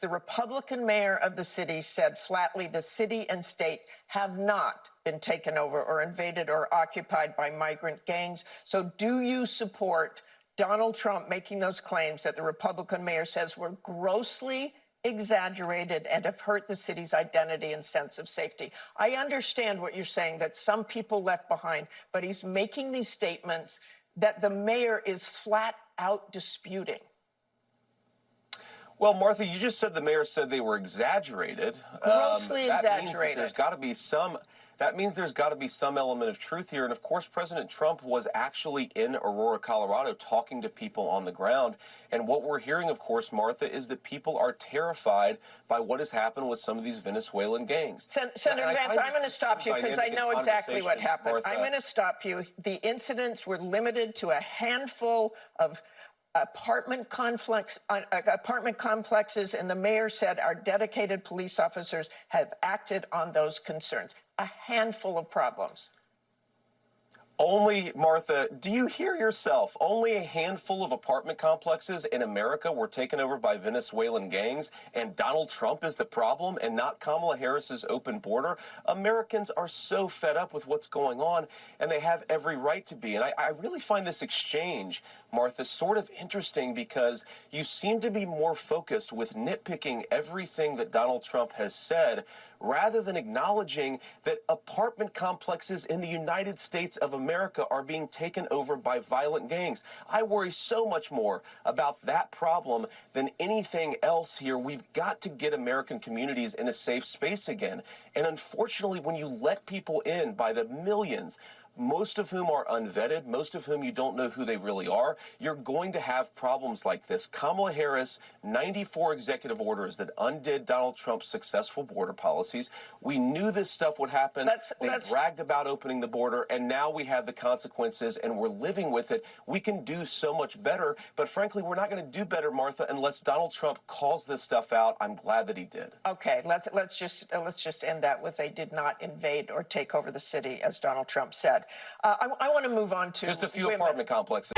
The Republican mayor of the city said flatly the city and state have not been taken over or invaded or occupied by migrant gangs. So do you support Donald Trump making those claims that the Republican mayor says were grossly exaggerated and have hurt the city's identity and sense of safety? I understand what you're saying, that some people left behind, but he's making these statements that the mayor is flat out disputing. Well, Martha, you just said the mayor said they were exaggerated. Grossly exaggerated. That means there's got to be some element of truth here. And of course, President Trump was actually in Aurora, Colorado, talking to people on the ground. And what we're hearing, of course, Martha, is that people are terrified by what has happened with some of these Venezuelan gangs. Senator Vance, I'm going to stop you because I know exactly what happened. Martha. I'm going to stop you. The incidents were limited to a handful of apartment complexes, and the mayor said our dedicated police officers have acted on those concerns. A handful of problems. Only, Martha, do you hear yourself? Only a handful of apartment complexes in America were taken over by Venezuelan gangs, and Donald Trump is the problem and not Kamala Harris's open border? Americans are so fed up with what's going on, and they have every right to be. And I really find this exchange, Martha, sort of interesting because you seem to be more focused with nitpicking everything that Donald Trump has said rather than acknowledging that apartment complexes in the United States of America are being taken over by violent gangs. I worry so much more about that problem than anything else here. We've got to get American communities in a safe space again. And unfortunately, when you let people in by the millions, most of whom are unvetted, most of whom you don't know who they really are, you're going to have problems like this. Kamala Harris, 94 executive orders that undid Donald Trump's successful border policies. We knew this stuff would happen. They bragged about opening the border, and now we have the consequences, and we're living with it. We can do so much better, but frankly, we're not going to do better, Martha, unless Donald Trump calls this stuff out. I'm glad that he did. Okay, let's just end that with they did not invade or take over the city, as Donald Trump said. I want to move on to just a few women. Apartment complexes.